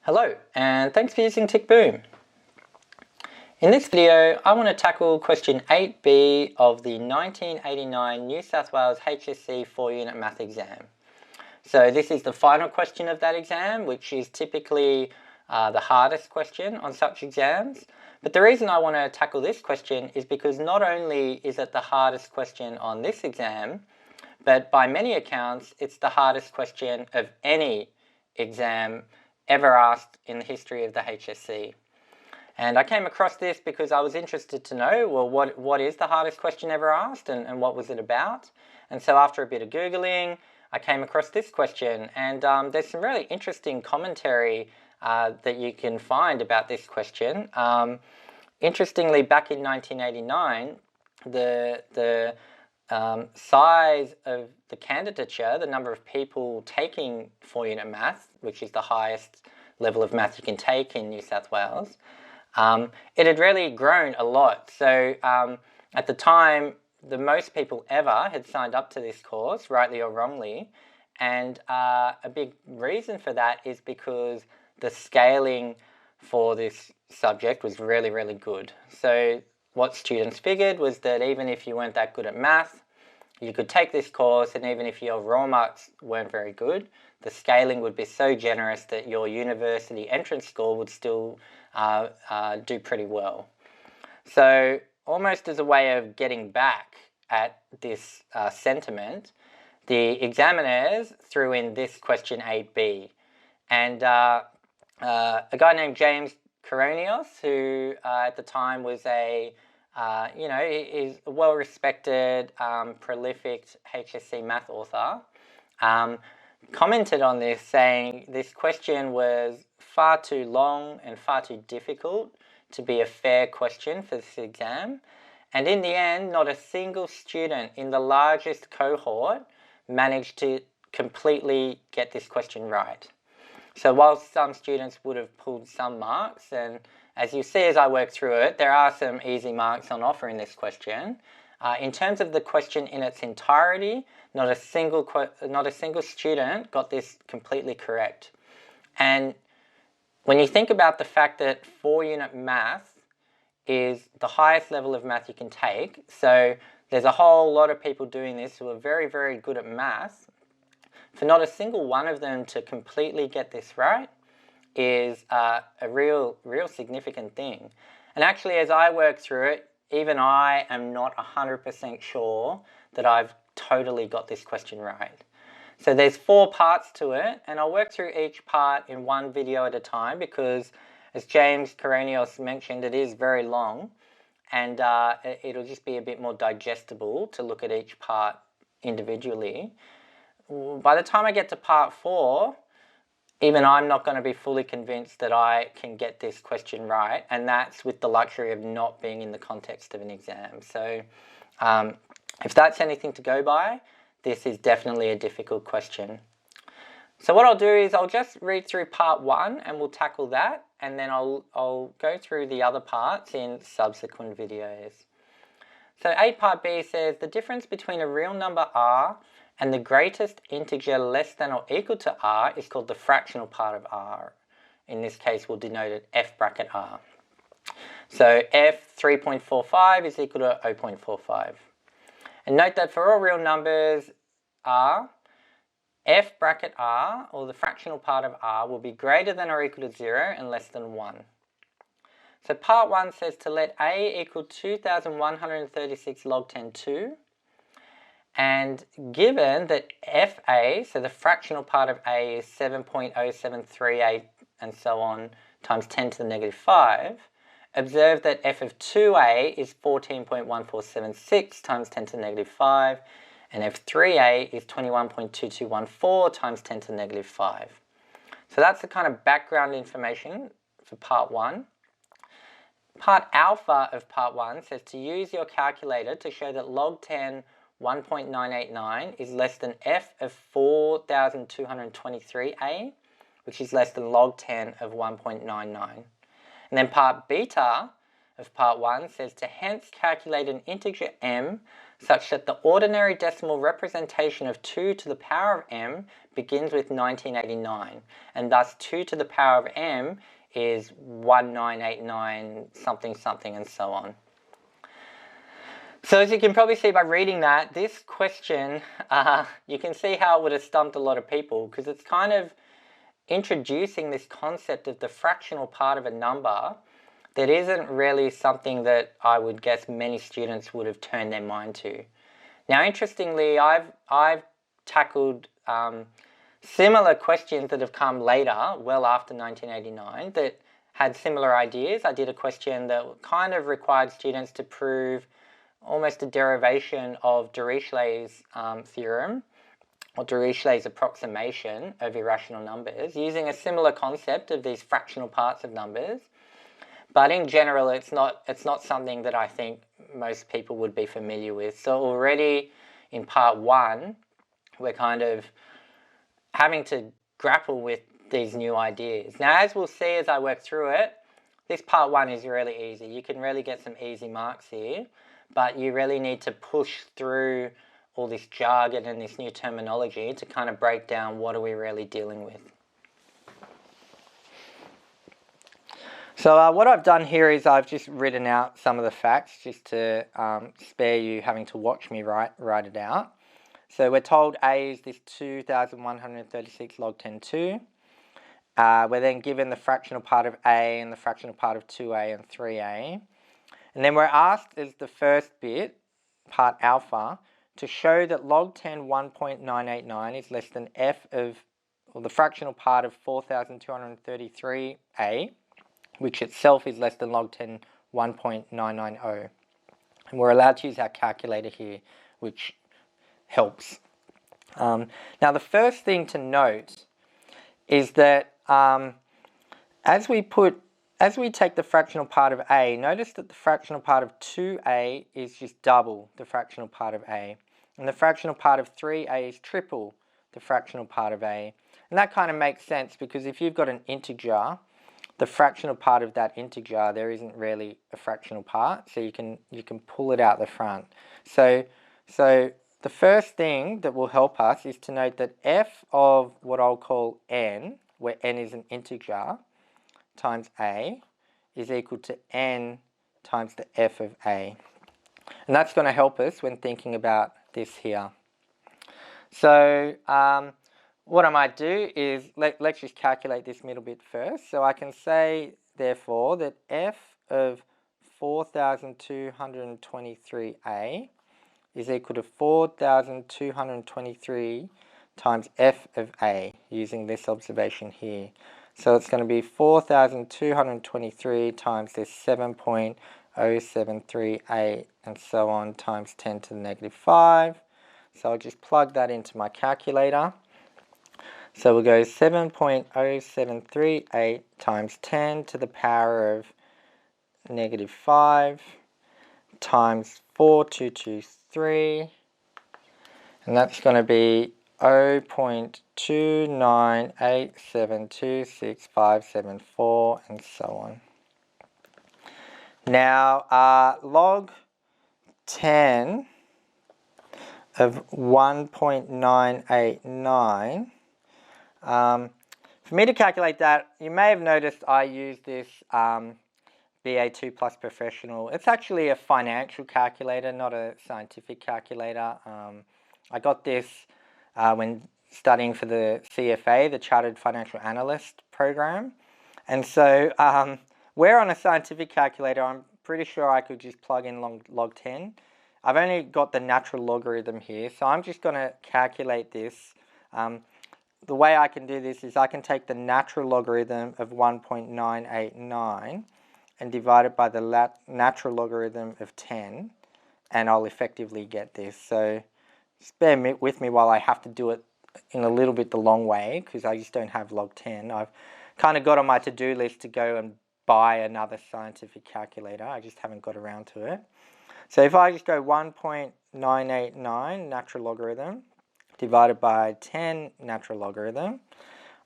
Hello, and thanks for using TickBoom. In this video, I want to tackle question 8B of the 1989 New South Wales HSC 4-unit math exam. So this is the final question of that exam, which is typically the hardest question on such exams. But the reason I want to tackle this question is because not only is it the hardest question on this exam, but by many accounts, it's the hardest question of any exam ever asked in the history of the HSC. And I came across this because I was interested to know, well, what is the hardest question ever asked and what was it about? And so after a bit of Googling, I came across this question, and there's some really interesting commentary that you can find about this question. Interestingly, back in 1989, the size of the candidature, the number of people taking 4-unit math, which is the highest level of math you can take in New South Wales, it had really grown a lot. So at the time, the most people ever had signed up to this course, rightly or wrongly, and a big reason for that is because the scaling for this subject was really, really good. So what students figured was that even if you weren't that good at math, you could take this course, and even if your raw marks weren't very good, the scaling would be so generous that your university entrance score would still do pretty well. So almost as a way of getting back at this sentiment, the examiners threw in this question 8B. And a guy named James Coronios, who at the time was is a well-respected, prolific HSC math author, commented on this, saying this question was far too long and far too difficult to be a fair question for this exam. And in the end, not a single student in the largest cohort managed to completely get this question right. So while some students would have pulled some marks, and as you see as I work through it, there are some easy marks on offer in this question. In terms of the question in its entirety, not a single student got this completely correct. And when you think about the fact that 4-unit math is the highest level of math you can take, so there's a whole lot of people doing this who are very, very good at math, for not a single one of them to completely get this right is a real significant thing. And actually, as I work through it, even I am not 100% sure that I've totally got this question right. So there's 4 parts to it, and I'll work through each part in one video at a time because, as James Coronios mentioned, it is very long, and it'll just be a bit more digestible to look at each part individually. By the time I get to part 4, even I'm not going to be fully convinced that I can get this question right, and that's with the luxury of not being in the context of an exam. So if that's anything to go by, this is definitely a difficult question. So what I'll do is I'll just read through part 1 and we'll tackle that, and then I'll go through the other parts in subsequent videos. So A part B says the difference between a real number r and the greatest integer less than or equal to r is called the fractional part of r. In this case, we'll denote it f bracket r. So f 3.45 is equal to 0.45. And note that for all real numbers r, f bracket r, or the fractional part of r, will be greater than or equal to 0 and less than 1. So part 1 says to let a equal 2136 log 10 2. And given that fa, so the fractional part of a is 7.0738 and so on times 10 to the negative 5, observe that f of 2a is 14.1476 times 10 to the negative 5, and f3a is 21.2214 times 10 to the negative 5. So that's the kind of background information for part 1. Part alpha of part 1 says to use your calculator to show that log 10 1.989 is less than f of 4223a, which is less than log 10 of 1.99. And then part beta of part 1 says to hence calculate an integer m such that the ordinary decimal representation of 2 to the power of m begins with 1989, and thus 2 to the power of m is 1989 something something and so on. So as you can probably see by reading that, this question, you can see how it would have stumped a lot of people, because it's kind of introducing this concept of the fractional part of a number that isn't really something that I would guess many students would have turned their mind to. Now, interestingly, I've tackled similar questions that have come later, well after 1989, that had similar ideas. I did a question that kind of required students to prove almost a derivation of Dirichlet's theorem, or Dirichlet's approximation of irrational numbers, using a similar concept of these fractional parts of numbers. But in general, it's not something that I think most people would be familiar with. So already in part 1, we're kind of having to grapple with these new ideas. Now, as we'll see as I work through it, this part 1 is really easy. You can really get some easy marks here, but you really need to push through all this jargon and this new terminology to kind of break down what are we really dealing with. So what I've done here is I've just written out some of the facts just to spare you having to watch me write it out. So we're told A is this 2,136 log 10 2. We're then given the fractional part of A and the fractional part of 2A and 3A. And then we're asked as the first bit, part alpha, to show that log 10 1.989 is less than f of, or the fractional part of 4,233a, which itself is less than log 10 1.990. And we're allowed to use our calculator here, which helps. Now the first thing to note is that as we take the fractional part of A, notice that the fractional part of 2A is just double the fractional part of A. And the fractional part of 3A is triple the fractional part of A. And that kind of makes sense, because if you've got an integer, the fractional part of that integer, there isn't really a fractional part, so you can pull it out the front. So the first thing that will help us is to note that f of what I'll call n, where n is an integer, times a is equal to n times the f of a. And that's going to help us when thinking about this here. So what I might do is, let's just calculate this middle bit first. So I can say, therefore, that f of 4,223a is equal to 4,223 times f of a, using this observation here. So it's going to be 4,223 times this 7.0738 and so on times 10 to the negative 5. So I'll just plug that into my calculator. So we'll go 7.0738 times 10 to the power of negative 5 times 4223, and that's going to be 0.298726574 and so on. Now log 10 of 1.989, for me to calculate that, you may have noticed I used this BA2 plus professional. It's actually a financial calculator, not a scientific calculator. I got this when studying for the CFA, the Chartered Financial Analyst program. And so where on a scientific calculator, I'm pretty sure I could just plug in log 10. I've only got the natural logarithm here, so I'm just going to calculate this. The way I can do this is I can take the natural logarithm of 1.989 and divide it by the natural logarithm of 10, and I'll effectively get this. So just bear with me while I have to do it in a little bit the long way, because I just don't have log 10. I've kind of got on my to-do list to go and buy another scientific calculator. I just haven't got around to it. So if I just go 1.989 natural logarithm divided by 10 natural logarithm,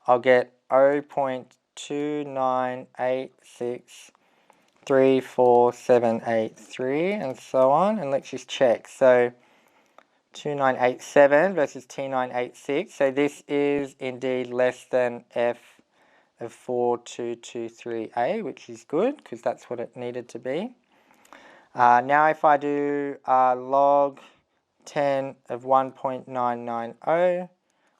I'll get 0.298634783 and so on. And let's just check. So 2987 versus T986. So this is indeed less than f of 4223a, which is good because that's what it needed to be. Now if I do log 10 of 1.990,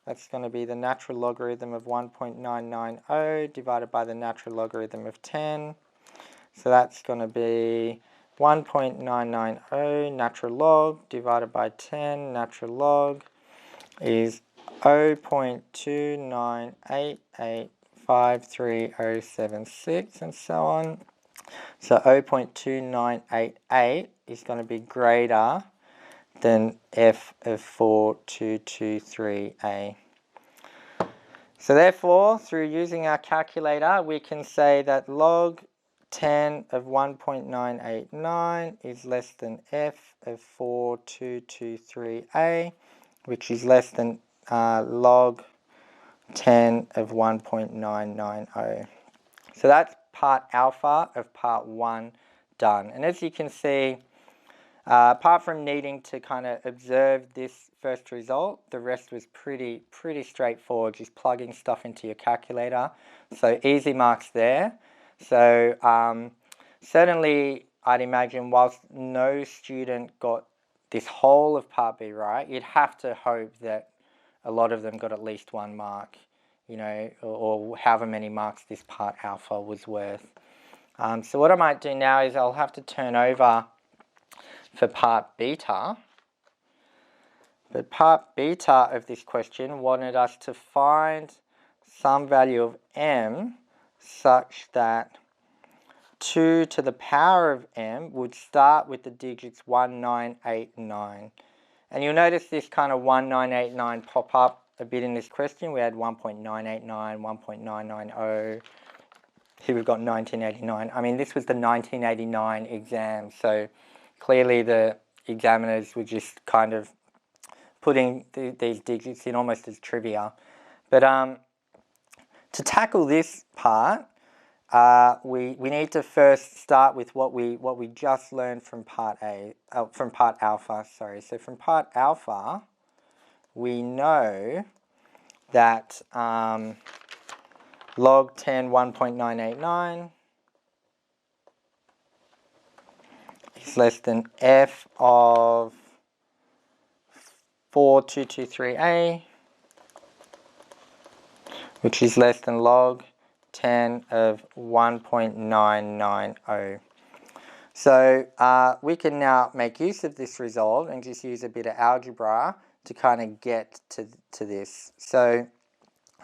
that's going to be the natural logarithm of 1.990 divided by the natural logarithm of 10. So that's going to be 1.990 natural log divided by 10 natural log is 0.298853076 and so on. So 0.2988 is going to be greater than f of 4223a. So therefore, through using our calculator, we can say that log 10 of 1.989 is less than f of 4223a, which is less than log 10 of 1.990. So that's part alpha of part 1 done. And as you can see, apart from needing to kind of observe this first result, the rest was pretty straightforward, just plugging stuff into your calculator. So easy marks there. So certainly I'd imagine whilst no student got this whole of part B right, you'd have to hope that a lot of them got at least 1 mark, you know, or however many marks this part alpha was worth. So what I might do now is I'll have to turn over for part beta. But part beta of this question wanted us to find some value of m such that 2 to the power of m would start with the digits 1989. And you'll notice this kind of 1989 pop up a bit in this question. We had 1.989, 1.990. Here we've got 1989. I mean, this was the 1989 exam, so clearly the examiners were just kind of putting these digits in almost as trivia. But to tackle this part, we need to first start with what we just learned from part alpha. Sorry. So from part alpha, we know that log 10 1.989 is less than f of 4223a, which is less than log 10 of 1.990. So we can now make use of this result and just use a bit of algebra to kind of get to this. So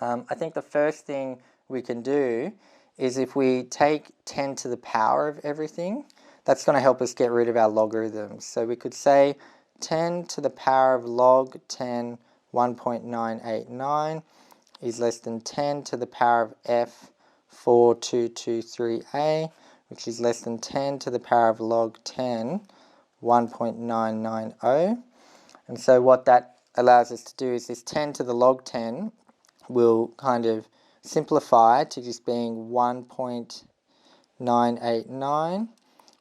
I think the first thing we can do is if we take 10 to the power of everything, that's going to help us get rid of our logarithms. So we could say 10 to the power of log 10 1.989 is less than 10 to the power of f 4223a, which is less than 10 to the power of log 10 1.990. And so what that allows us to do is this 10 to the log 10 will kind of simplify to just being 1.989,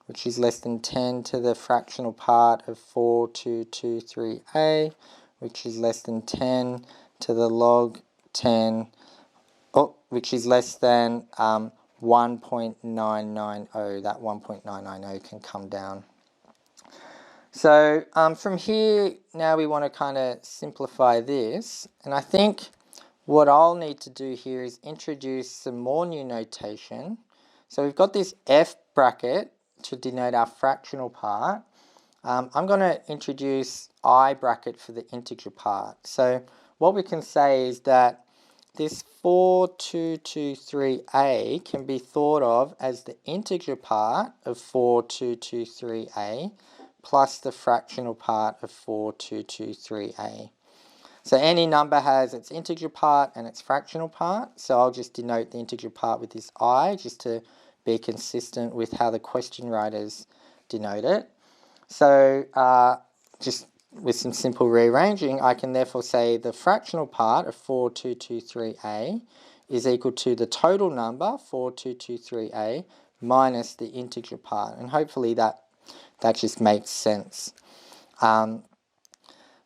which is less than 10 to the fractional part of 4223a, which is less than 10 to the log 10, which is less than 1.990. That 1.990 can come down. So from here, now we want to kind of simplify this. And I think what I'll need to do here is introduce some more new notation. So we've got this F bracket to denote our fractional part. I'm going to introduce I bracket for the integer part. So what we can say is that this 4223a can be thought of as the integer part of 4223a plus the fractional part of 4223a. So any number has its integer part and its fractional part. So I'll just denote the integer part with this I just to be consistent with how the question writers denote it. So just with some simple rearranging, I can therefore say the fractional part of 4223a is equal to the total number 4223a minus the integer part. And hopefully that just makes sense.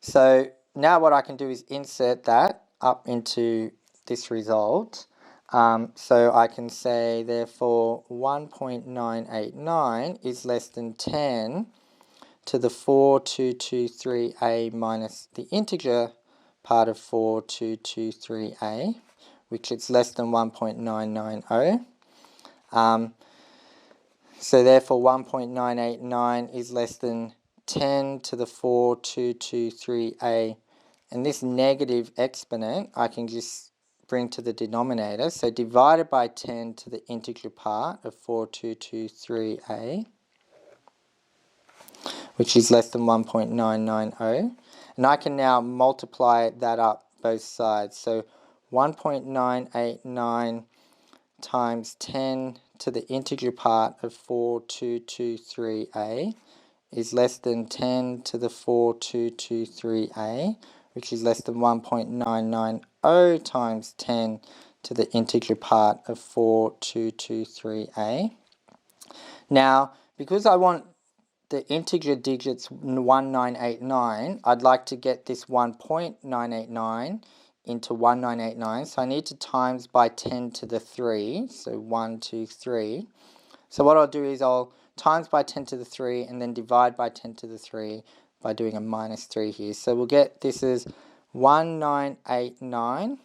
So now what I can do is insert that up into this result. So I can say, therefore, 1.989 is less than 10 to the 4223a minus the integer part of 4223a, which is less than 1.990. So therefore 1.989 is less than 10 to the 4223a. And this negative exponent I can just bring to the denominator. So divided by 10 to the integer part of 4223a, which is less than 1.990. And I can now multiply that up both sides. So 1.989 times 10 to the integer part of 4223a is less than 10 to the 4223a, which is less than 1.990 times 10 to the integer part of 4223a. Now, because I want the integer digits 1989, I'd like to get this 1.989 into 1989, so I need to times by 10 to the 3, so 1, 2, 3. So what I'll do is I'll times by 10 to the 3 and then divide by 10 to the 3 by doing a minus 3 here. So we'll get this as 1989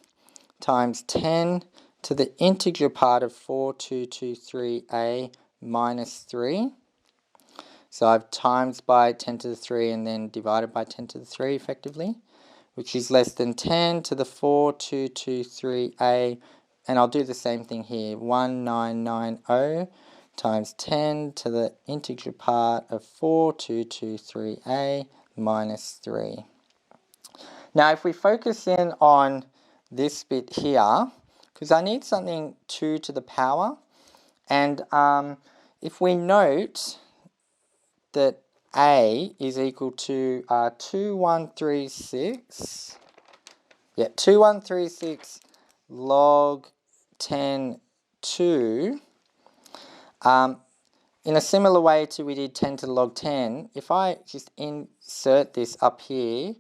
times 10 to the integer part of 4223a minus 3. So I've times by 10 to the 3 and then divided by 10 to the 3 effectively, which is less than 10 to the 4223a, and I'll do the same thing here, 1990 times 10 to the integer part of 4223a minus 3. Now if we focus in on this bit here, because I need something 2 to the power, and if we note that a is equal to 2136 log 10 2. In a similar way to we did 10 to the log 10, if I just insert this up here,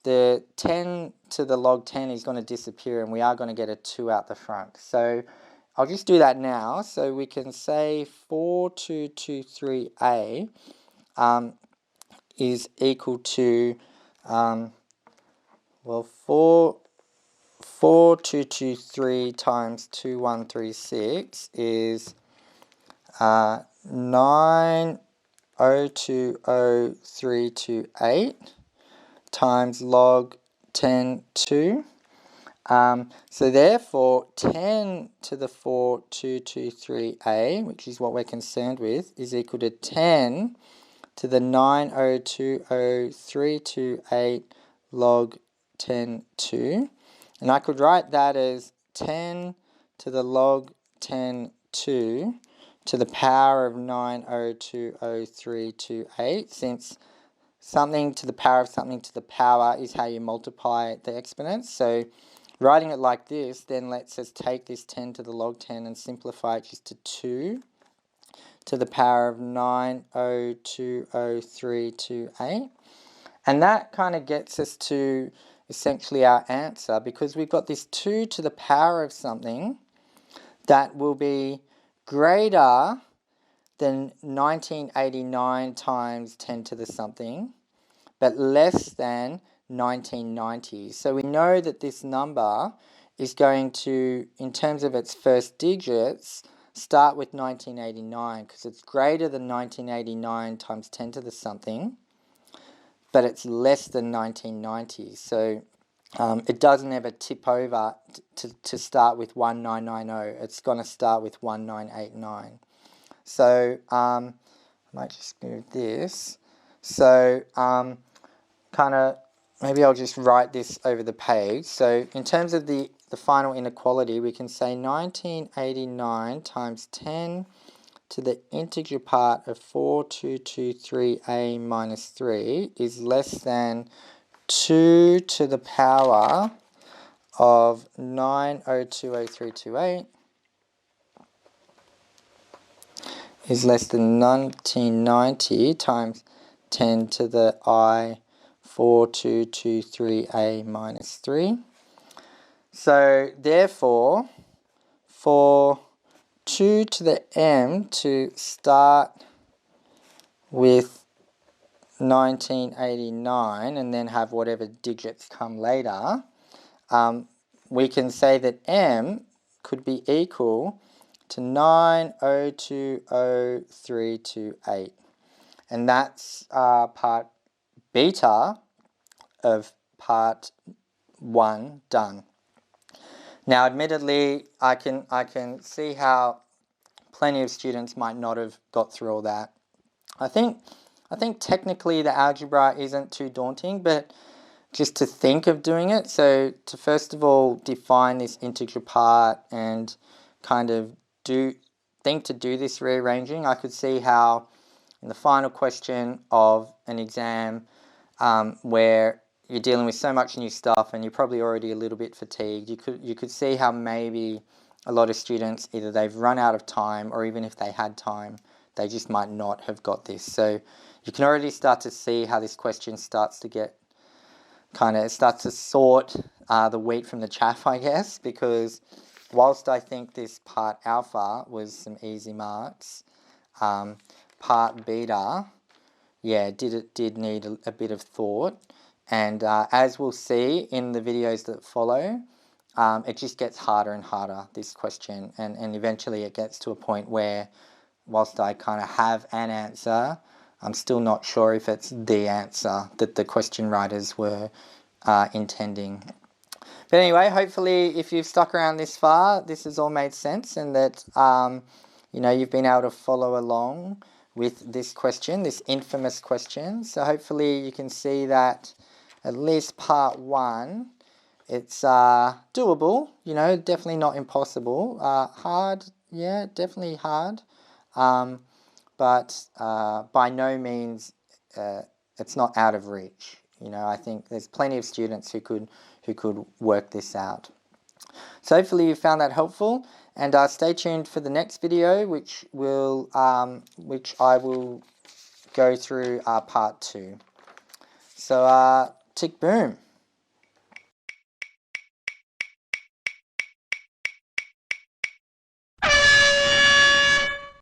the 10 to the log 10 is going to disappear and we are going to get a 2 out the front. So I'll just do that now. So we can say 4223a is equal to, 4223 times 2136 is 902328 times log 10 2. So therefore 10 to the 4223a, which is what we're concerned with, is equal to 10 to the 902328 log 10 2. And I could write that as 10 to the log 10 2 to the power of 902038, since something to the power of something to the power is how you multiply the exponents. So writing it like this then lets us take this 10 to the log 10 and simplify it just to 2 to the power of 902038. And that kind of gets us to essentially our answer, because we've got this 2 to the power of something that will be greater than 1989 times 10 to the something, but less than 1990. So we know that this number is going to, in terms of its first digits, start with 1989, because it's greater than 1989 times 10 to the something, but it's less than 1990. So it doesn't ever tip over to start with 1990. It's going to start with 1989. So I might just move this. So kind of, maybe I'll just write this over the page. So in terms of the final inequality, we can say 1989 times 10 to the integer part of 4223a minus 3 is less than 2 to the power of 902038 is less than 1990 times 10 to the I 4223a minus 3. So therefore, for 2 to the m to start with 1989 and then have whatever digits come later, we can say that m could be equal to 9020328. And that's part beta of part 1 done. Now, admittedly, I can see how plenty of students might not have got through all that. I think technically the algebra isn't too daunting, but just to think of doing it, so to first of all define this integer part and kind of think to do this rearranging, I could see how in the final question of an exam where you're dealing with so much new stuff and you're probably already a little bit fatigued, you could see how maybe a lot of students, either they've run out of time or even if they had time, they just might not have got this. So you can already start to see how this question starts to get starts to sort the wheat from the chaff, I guess, because whilst I think this part alpha was some easy marks, part beta, yeah, did need a bit of thought. And as we'll see in the videos that follow, it just gets harder and harder, this question. And eventually it gets to a point where, whilst I kind of have an answer, I'm still not sure if it's the answer that the question writers were intending. But anyway, hopefully if you've stuck around this far, this has all made sense and that you've been able to follow along with this question, this infamous question. So hopefully you can see that at least part 1, it's doable, definitely not impossible. Hard, yeah, definitely hard. But by no means it's not out of reach. I think there's plenty of students who could work this out. So hopefully you found that helpful, and stay tuned for the next video, which I will go through part 2. So tick boom.